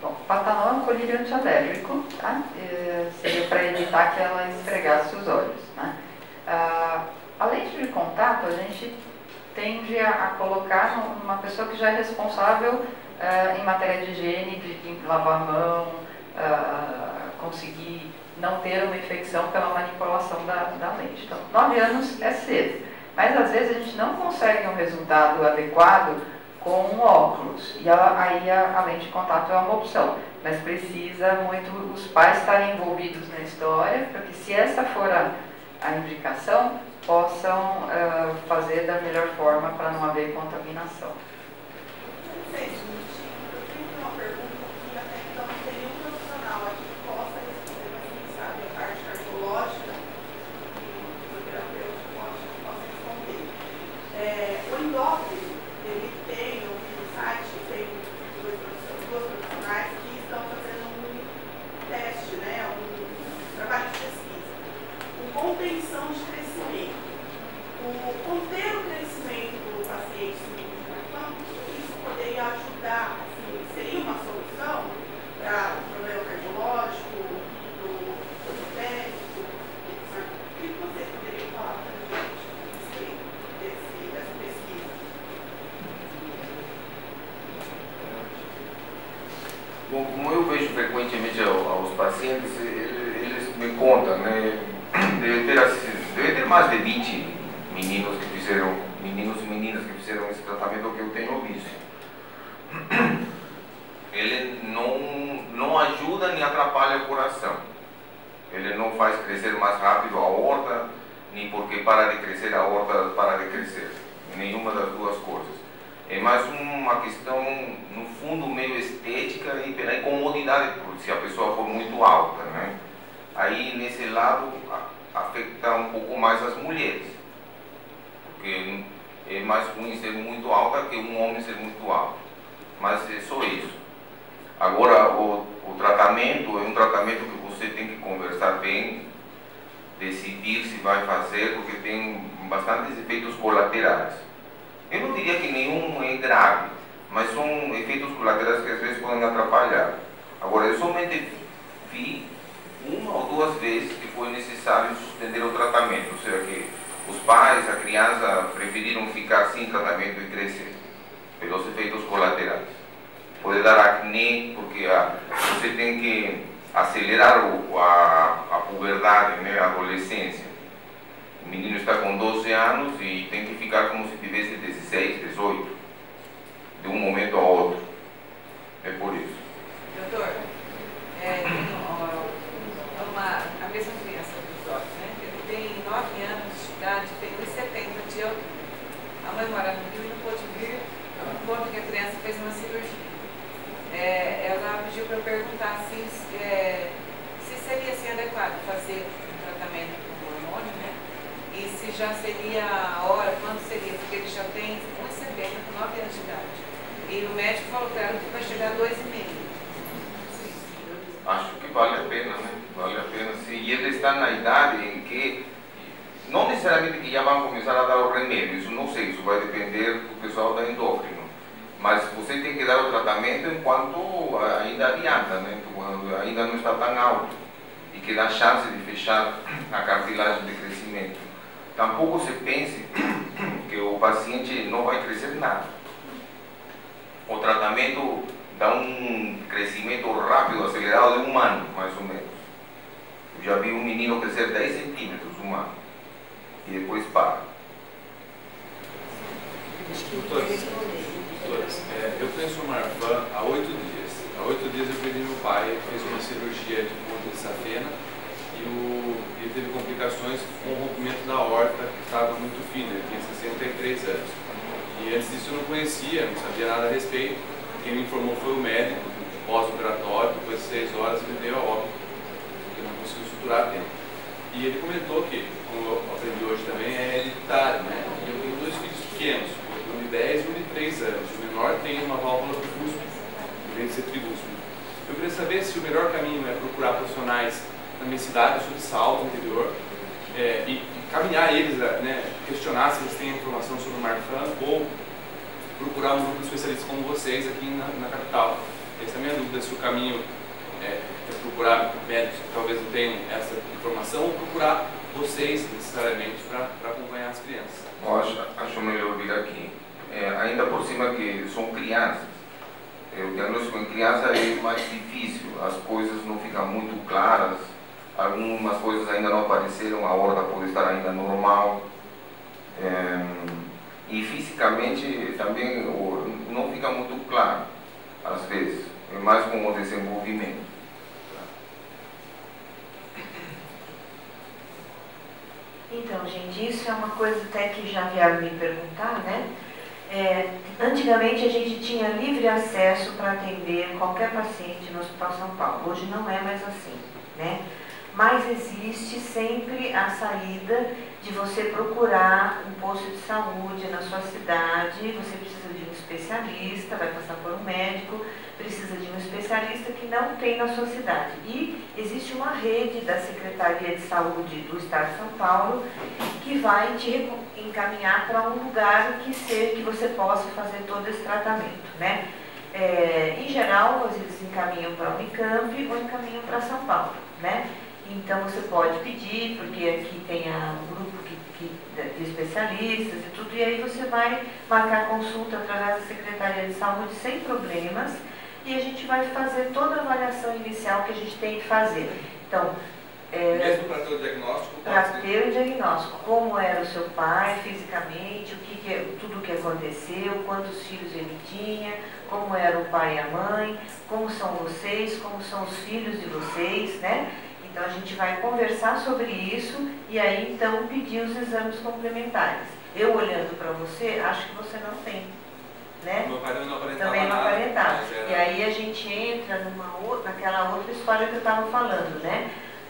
Bom, Patanol é um colírio antialérgico, tá? Seria para evitar que ela esfregasse os olhos, né? A lente de contato, a gente tende a colocar numa pessoa que já é responsável em matéria de higiene, de lavar a mão, conseguir não ter uma infecção pela manipulação da lente. Então, 9 anos é cedo, mas às vezes a gente não consegue um resultado adequado com um óculos, e aí a lente de contato é uma opção, mas precisa muito os pais estarem envolvidos na história, para que se essa for a indicação, possam fazer da melhor forma para não haver contaminação. Eu tenho uma pergunta que até então não tem nenhum profissional aqui que possa responder, mas quem sabe a parte cardiológica e o terapeuta possa responder. O endócrino, ele tem no site, tem duas profissionais que estão fazendo um teste, né, um trabalho de pesquisa, com contenção de crescimento. Conter o crescimento do paciente isso poderia ajudar, assim, seria uma solução para o problema cardiológico, do médico. O que vocês poderiam falar para a gente dessa pesquisa? Bom, como eu vejo frequentemente aos pacientes, eles me contam, né? Deve ter mais de 20 meninos e meninas que fizeram esse tratamento que eu tenho visto. Ele não ajuda nem atrapalha o coração. Ele não faz crescer mais rápido a aorta, nem porque para de crescer a aorta para de crescer. Nenhuma das duas coisas. É mais uma questão, no fundo, meio estética e pela incomodidade, se a pessoa for muito alta, né? Aí, nesse lado, afeta um pouco mais as mulheres. Porque é mais ruim ser muito alta que um homem ser muito alto. Mas é só isso. Agora, o tratamento é um tratamento que você tem que conversar bem, decidir se vai fazer, porque tem bastantes efeitos colaterais. Eu não diria que nenhum é grave, mas são efeitos colaterais que às vezes podem atrapalhar. Agora, eu somente vi 1 ou 2 vezes que foi necessário suspender o tratamento, ou seja, que os pais, a criança, preferiram ficar sem tratamento e crescer, pelos efeitos colaterais. Pode dar acné, porque você tem que acelerar a puberdade, né, a adolescência. O menino está com 12 anos e tem que ficar como se tivesse 16, 18, de um momento a outro. É por isso. Doutor, a mesma criança dos olhos, né? Ele tem 9 anos de idade, tem 1,70 de altura. A mãe mora no Rio e não pôde vir, quando a criança fez uma cirurgia. já seria a hora, quando seria? Porque ele já tem 1,70 com 9 anos de idade. E o médico falou para ela que vai chegar a 2,5. Acho que vale a pena, né? Vale a pena, sim. E ele está na idade em que, não necessariamente que já vão começar a dar o remédio, isso não sei, isso vai depender do pessoal da endócrino. Mas você tem que dar o tratamento enquanto ainda adianta, né? Quando ainda não está tão alto e que dá chance de fechar a cartilagem de crescimento. Tampouco se pense que o paciente não vai crescer nada. O tratamento dá um crescimento rápido, acelerado de 1 ano, mais ou menos. Eu já vi um menino crescer 10 centímetros, 1 ano, e depois para. Doutores, eu conheço o Marfan há 8 dias. Há 8 dias eu perdi meu pai, fez uma cirurgia de ponta de safena e ele teve complicações com o rompimento da aorta, que estava muito fino, ele tinha 63 anos. E antes disso eu não conhecia, não sabia nada a respeito. Quem me informou foi o médico, pós-operatório, depois de 6 horas ele veio a óbito, porque não conseguiu suturar a tempo. E ele comentou que, como eu aprendi hoje também, é hereditário, né? E eu tenho 2 filhos pequenos, um de 10 e um de 3 anos. O menor tem uma válvula trifúspide, em vez de ser trigúspide. Eu queria saber se o melhor caminho é procurar profissionais na minha cidade, eu sou de Salto, interior, e caminhar eles, né, questionar se eles têm informação sobre o Marfan ou procurar um grupo de especialistas como vocês aqui na capital. Essa é a minha dúvida, se o caminho é procurar médicos que talvez não tenham essa informação ou procurar vocês necessariamente para acompanhar as crianças. Acho melhor vir aqui. Ainda por cima que são crianças. O diagnóstico em criança é mais difícil, as coisas não ficam muito claras, algumas coisas ainda não apareceram, a aorta pode estar ainda normal. E fisicamente também não fica muito claro, às vezes, é mais com o desenvolvimento. Então, gente, isso é uma coisa até que já vieram me perguntar, né? Antigamente a gente tinha livre acesso para atender qualquer paciente no Hospital São Paulo, hoje não é mais assim, né? Mas existe sempre a saída de você procurar um posto de saúde na sua cidade, você precisa de um especialista, vai passar por um médico, precisa de um especialista que não tem na sua cidade. E existe uma rede da Secretaria de Saúde do Estado de São Paulo que vai te encaminhar para um lugar que você possa fazer todo esse tratamento, né? Em geral, eles encaminham para a Unicamp ou encaminham para São Paulo, né? Então você pode pedir, porque aqui tem um grupo de especialistas e tudo, e aí você vai marcar consulta através da Secretaria de Saúde sem problemas, e a gente vai fazer toda a avaliação inicial que a gente tem que fazer. Então, mesmo para ter o diagnóstico? Para ter o diagnóstico, como era o seu pai fisicamente, tudo o que aconteceu, quantos filhos ele tinha, como era o pai e a mãe, como são vocês, como são os filhos de vocês, né? Então a gente vai conversar sobre isso e aí então pedir os exames complementares. Eu olhando para você, acho que você não tem, né? Meu pai não aparentava também não nada, aparentava. era... E aí a gente entra naquela outra história que eu estava falando, né?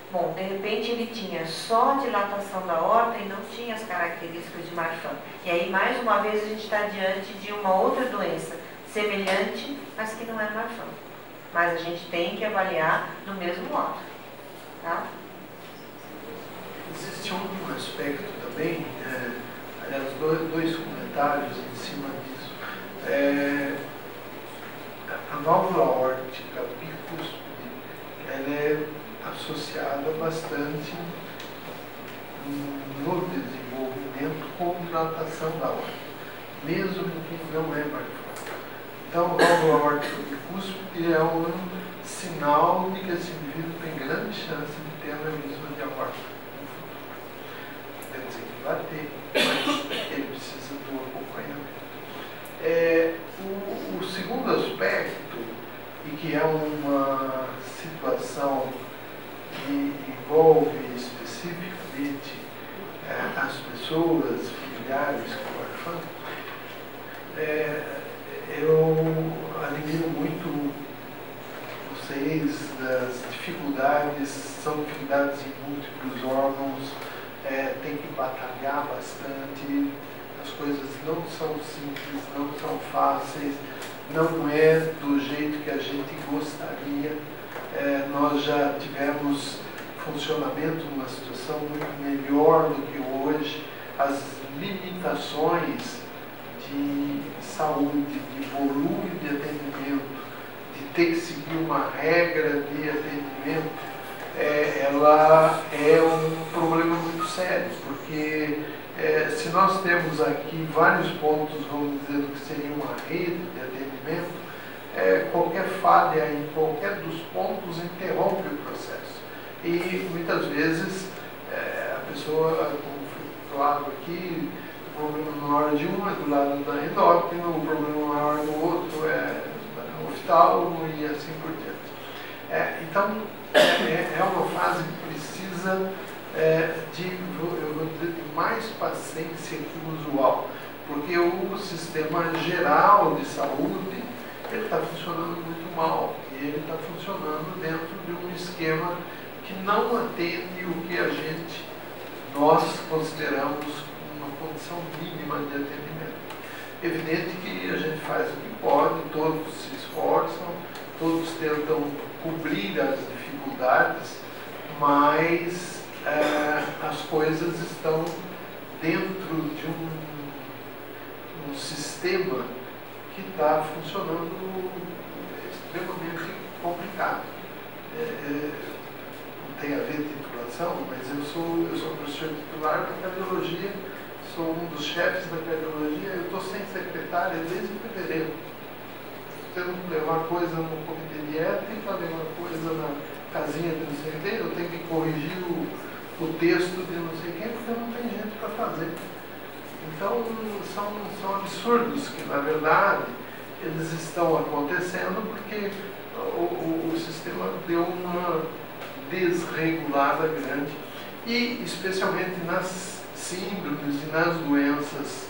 Bom, de repente ele tinha só dilatação da aorta e não tinha as características de Marfan. E aí mais uma vez a gente está diante de uma outra doença semelhante, mas que não é Marfan. Mas a gente tem que avaliar no mesmo modo. Tá? Existe um aspecto também, aliás, dois comentários em cima disso. A válvula aórtica bicúspide, ela é associada bastante no desenvolvimento com dilatação da aorta, mesmo que não é Marfan. Então, a válvula aórtica bicúspide é um sinal de que esse indivíduo tem grande chance de ter aneurisma de aorta no futuro. Quer dizer que vai ter, mas ele precisa do acompanhamento. O segundo aspecto, e que é uma situação que envolve especificamente as pessoas familiares com Marfan, eu admiro muito vocês das dificuldades, são dificuldades em múltiplos órgãos, tem que batalhar bastante simples, não são fáceis, não é do jeito que a gente gostaria. Nós já tivemos funcionamento numa situação muito melhor do que hoje. As limitações de saúde, de volume de atendimento, de ter que seguir uma regra de atendimento, ela é um problema muito sério, porque se nós temos aqui vários pontos, vamos dizer, do que seria uma rede de atendimento, qualquer falha em qualquer dos pontos interrompe o processo. E muitas vezes a pessoa, como foi claro aqui, o problema maior de um é do lado da endócrina, o problema maior do outro é o oftalmo e assim por diante. Então, é uma fase que precisa eu vou dizer, de mais paciência que o usual, porque o sistema geral de saúde ele está funcionando muito mal e ele está funcionando dentro de um esquema que não atende o que nós consideramos uma condição mínima de atendimento. Evidente que a gente faz o que pode, todos se esforçam, todos tentam cobrir as dificuldades, mas as coisas estão dentro de um sistema que está funcionando extremamente complicado. Não tem a ver titulação, mas eu sou professor titular da cardiologia, sou um dos chefes da cardiologia, eu estou sem secretária desde fevereiro. Tendo que levar coisa no comitê de ética, levar coisa na casinha de não sei o quê, eu tenho que corrigir o texto de não sei quem, porque não tem gente para fazer. Então, são absurdos que, na verdade, eles estão acontecendo porque o sistema deu uma desregulada grande e, especialmente nas síndromes e nas doenças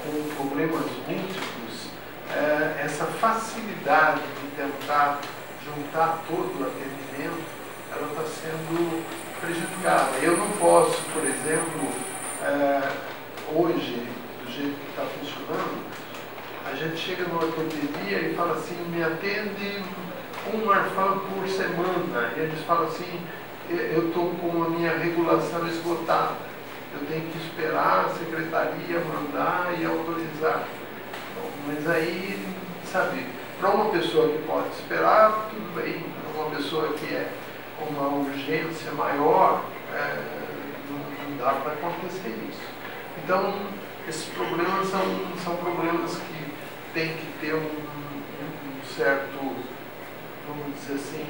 com problemas múltiplos, essa facilidade de tentar juntar todo o atendimento, ela está sendo prejudicada. Eu não posso, por exemplo, hoje, do jeito que está funcionando, a gente chega na ortopedia e fala assim, me atende um Marfan por semana, e eles falam assim, eu estou com a minha regulação esgotada, eu tenho que esperar a secretaria mandar e autorizar. Bom, mas aí, sabe, para uma pessoa que pode esperar, tudo bem, para uma pessoa que é uma urgência maior, não dá para acontecer isso. Então, esses problemas são problemas que tem que ter um certo, vamos dizer assim,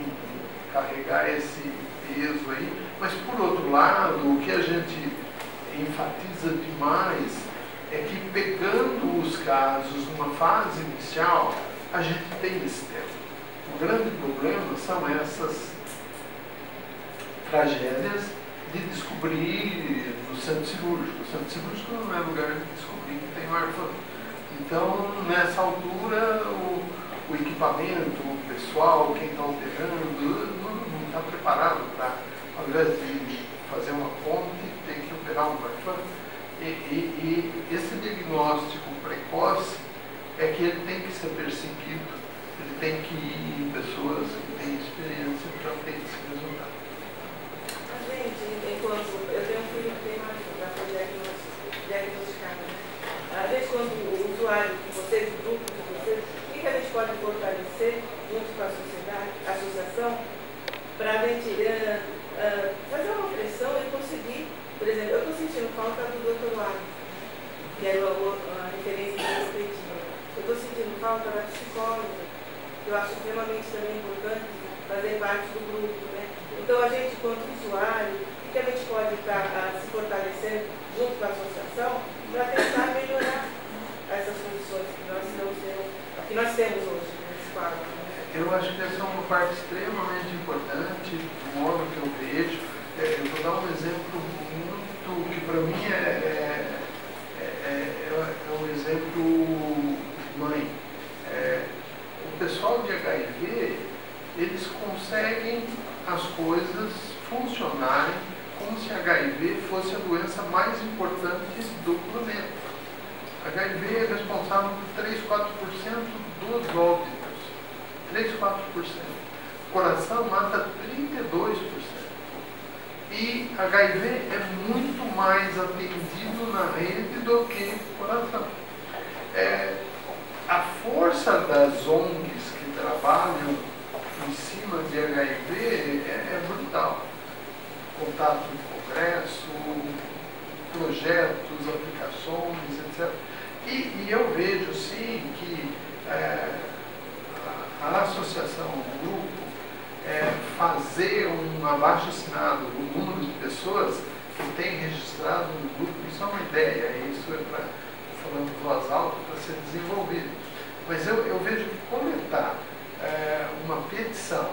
carregar esse peso aí, mas por outro lado, o que a gente enfatiza demais é que pegando os casos numa fase inicial, a gente tem esse tempo. O grande problema são essas tragédias de descobrir no centro cirúrgico. O centro cirúrgico não é lugar de descobrir que tem Marfan. Então, nessa altura, o equipamento, o pessoal, quem está operando, não está preparado para, ao invés de fazer uma ponte, ter que operar um Marfan. E esse diagnóstico precoce é que ele tem que ser perseguido, ele tem que ir em pessoas que têm experiência para ter esse resultado. Gente, enquanto eu tenho um filho que tem Marfan, já foi diagnosticado, né? Às vezes, quando o usuário de vocês, o grupo de vocês, o que a gente pode fortalecer junto com a sociedade, a associação, para a gente fazer uma pressão e conseguir, por exemplo, eu estou sentindo falta do Dr. Wagner, que era a referência que eu pedi. Eu estou sentindo falta da psicóloga, que eu acho extremamente também importante fazer parte do grupo, né? Então, a gente, quanto usuário, o que a gente pode estar se fortalecendo junto com a associação para tentar melhorar essas condições que nós temos hoje nesse quadro. Eu acho que essa é uma parte extremamente importante do modo que eu vejo. Eu vou dar um exemplo muito que para mim é um exemplo de mãe. O pessoal de HIV, eles conseguem as coisas funcionarem como se HIV fosse a doença mais importante do planeta. HIV é responsável por 3, 4% dos óbitos. 3, 4%. Coração mata 32%. E HIV é muito mais atendido na rede do que coração. A força das ONGs que trabalham em cima de HIV é brutal. Contato de congresso, projetos, aplicações, etc. E eu vejo, sim, que a associação, o grupo, fazer um abaixo-assinado do número de pessoas que tem registrado no grupo, isso é uma ideia, isso é para, falando em voz alta, para ser desenvolvido. Mas eu vejo que coletar uma petição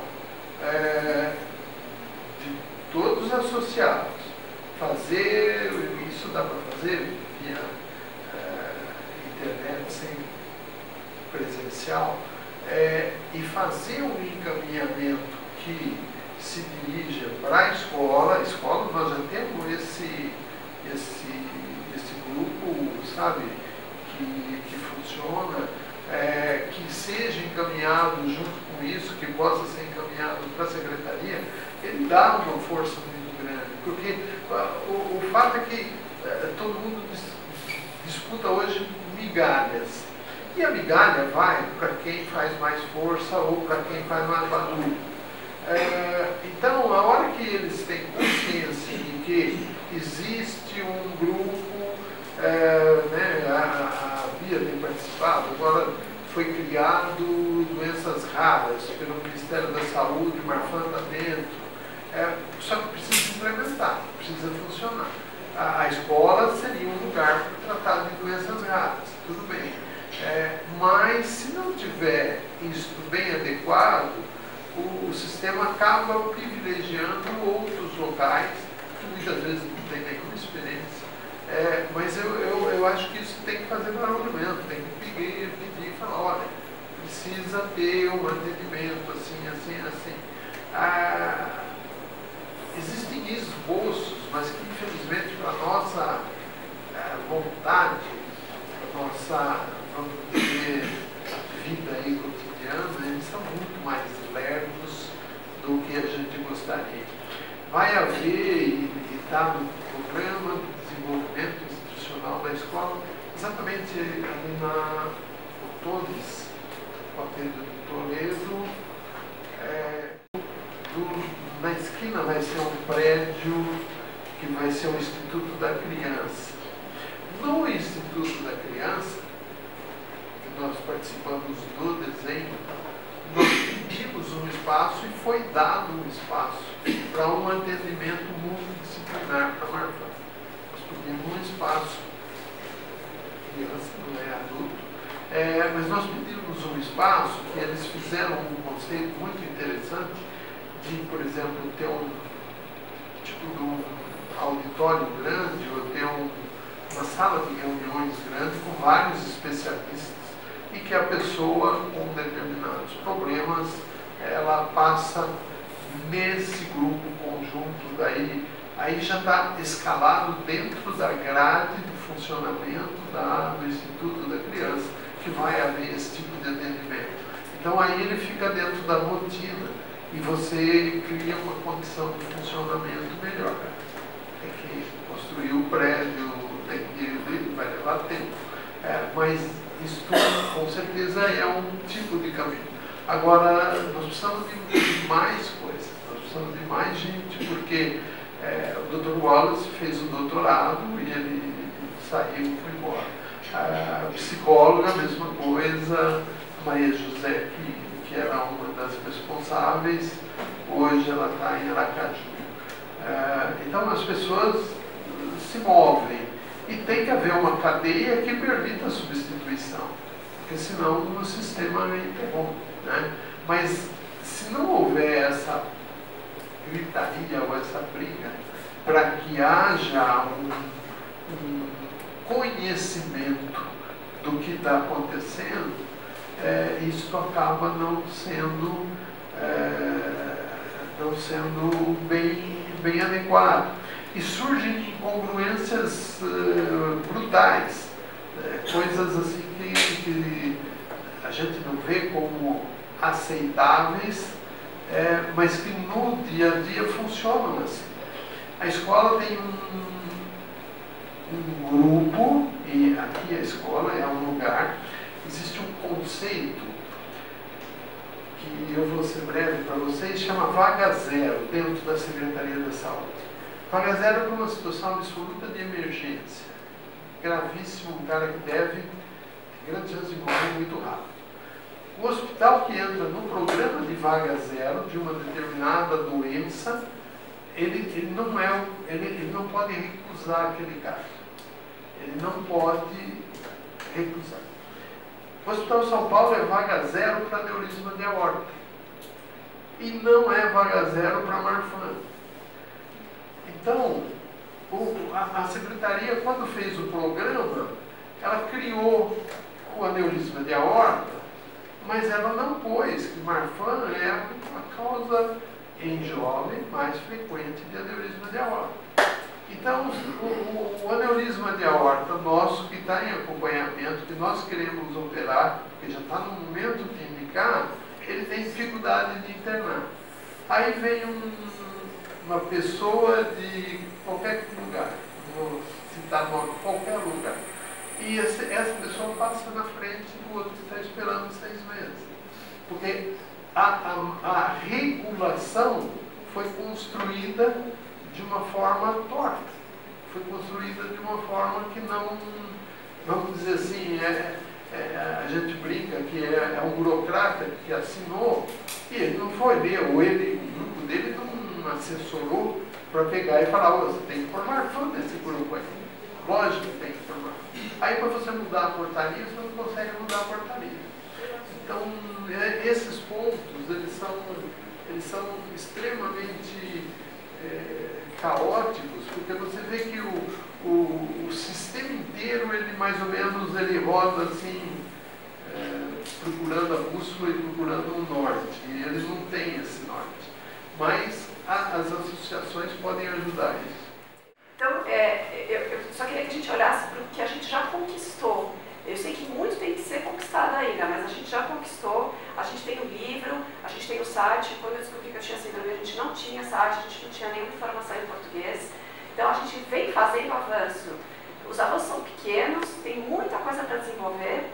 de todos os associados, fazer, isso dá para fazer via internet, sem presencial, e fazer um encaminhamento que se dirija para a escola. Nós já temos esse grupo, sabe, que funciona, que seja encaminhado junto com isso, que possa ser encaminhado para a secretaria, ele dá uma força muito grande, porque o fato é que todo mundo disputa hoje migalhas, e a migalha vai para quem faz mais força ou para quem faz mais barulho. Então, a hora que eles têm consciência de que existe um grupo, a Bia tem participado, agora foi criado doenças raras pelo Ministério da Saúde, o Marfan está dentro, só que precisa implementar, precisa funcionar. A escola seria um lugar para tratar de doenças raras, tudo bem. Mas se não tiver isso bem adequado, o sistema acaba privilegiando outros locais que muitas vezes não tem nenhuma experiência. Mas eu acho que isso tem que fazer barulho mesmo, tem que pedir e falar, olha, precisa ter um atendimento assim, assim, assim. Existem esboços, mas que infelizmente para a nossa vontade, para a nossa, vamos dizer, vida aí cotidiana, eles são muito mais lerdos do que a gente gostaria. Vai haver, e está no programa de desenvolvimento institucional da escola, exatamente ali na Otones, com a Pedro de Toledo, na esquina vai ser um prédio que vai ser o Instituto da Criança. No Instituto da Criança, que nós participamos do desenho, nós pedimos um espaço e foi dado um espaço para um atendimento multidisciplinar para a Marfan. Nós pedimos um espaço, criança não é adulto, mas nós pedimos um espaço que eles fizeram um conceito muito interessante de, por exemplo, ter um tipo de um auditório grande ou ter uma sala de reuniões grande com vários especialistas e que a pessoa com determinados problemas ela passa nesse grupo conjunto, aí já está escalado dentro da grade do funcionamento do Instituto da Criança, que vai haver esse tipo de atendimento. Então aí ele fica dentro da rotina e você cria uma condição de funcionamento melhor. Tem que construir o prédio, vai levar tempo. Mas isso com certeza é um tipo de caminho. Agora, nós precisamos de mais coisas, nós precisamos de mais gente, porque o Dr. Wallace fez o doutorado e ele saiu e foi embora. A psicóloga, a mesma coisa, Maria José, que era uma das responsáveis, hoje ela está em Aracaju. Então as pessoas se movem e tem que haver uma cadeia que permita a substituição, porque senão o sistema interrompe, né? Mas se não houver essa gritaria ou essa briga para que haja um conhecimento do que está acontecendo, isso acaba não sendo bem adequado. E surgem incongruências brutais. coisas assim que a gente não vê como aceitáveis, mas que no dia a dia funcionam assim. A escola tem um grupo, e aqui a escola é um lugar, existe um conceito que eu vou ser breve para vocês, chama vaga zero, dentro da Secretaria da Saúde. Vaga zero é para uma situação absoluta de emergência, gravíssimo, um cara que deve, tem grande chance de morrer muito rápido. O hospital que entra no programa de vaga zero de uma determinada doença, ele não pode recusar aquele gasto. Ele não pode recusar. O Hospital São Paulo é vaga zero para aneurisma de aorta. E não é vaga zero para Marfan. Então, a Secretaria, quando fez o programa, ela criou o aneurisma de aorta, mas ela não pôs que Marfan é a causa em jovem mais frequente de aneurisma de aorta. Então, o aneurisma de aorta nosso, que está em acompanhamento, que nós queremos operar, porque já está no momento de indicar, ele tem dificuldade de internar. Aí vem uma pessoa de qualquer lugar, vou citar qualquer lugar, e essa pessoa passa na frente do outro que está esperando 6 meses. Porque a regulação foi construída de uma forma torta. Foi construída de uma forma que não, vamos dizer assim, a gente brinca que é um burocrata que assinou, e ele não foi ler, ou o grupo dele não assessorou para pegar e falar, você tem que formar tudo nesse grupo aí. Lógico que tem que formar. Aí para você mudar a portaria, você não consegue mudar a portaria. Então, esses pontos, eles são extremamente caóticos, porque você vê que o sistema inteiro, ele mais ou menos, ele roda assim, procurando a bússola e procurando o norte, e ele não tem esse norte. Mas as associações podem ajudar isso. Então, eu só queria que a gente olhasse para o que a gente já conquistou. Eu sei que muito tem que ser conquistado ainda, mas a gente já conquistou, a gente tem o livro, a gente tem o site. Quando eu descobri que eu tinha síndrome, a gente não tinha site, a gente não tinha nenhuma informação em português. Então a gente vem fazendo avanço. Os avanços são pequenos, tem muita coisa para desenvolver,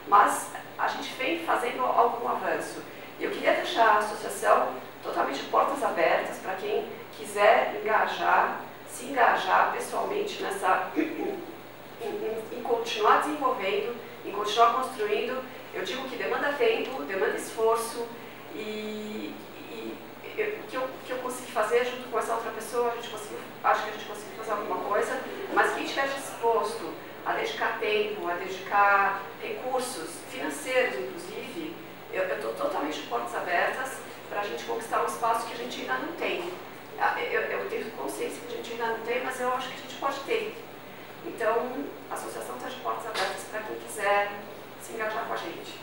mas a gente vem fazendo algum avanço. E eu queria deixar a associação totalmente de portas abertas para quem quiser se engajar pessoalmente nessa... Em continuar desenvolvendo, em continuar construindo. Eu digo que demanda tempo, demanda esforço, e o que eu consegui fazer junto com essa outra pessoa, acho que a gente conseguiu fazer alguma coisa, mas quem estiver disposto a dedicar tempo, a dedicar recursos financeiros, inclusive, eu estou totalmente de portas abertas para a gente conquistar um espaço que a gente ainda não tem. Eu tenho consciência que a gente ainda não tem, mas eu acho que a gente pode ter. Então, a associação está de portas abertas para quem quiser se engajar com a gente.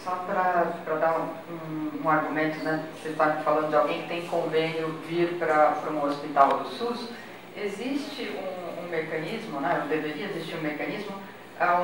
Só para dar um argumento, né? Você está falando de alguém que tem convênio vir para um hospital do SUS. Existe um mecanismo, né? Deveria existir um mecanismo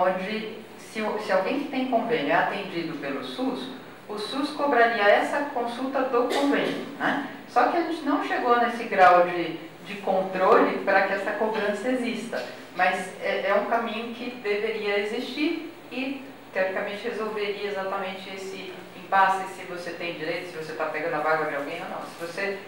onde, se alguém que tem convênio é atendido pelo SUS, o SUS cobraria essa consulta do convênio, né? Só que a gente não chegou nesse grau de controle para que essa cobrança exista. Mas é um caminho que deveria existir e, teoricamente, resolveria exatamente esse impasse, se você tem direito, se você está pegando a vaga de alguém ou não. Se você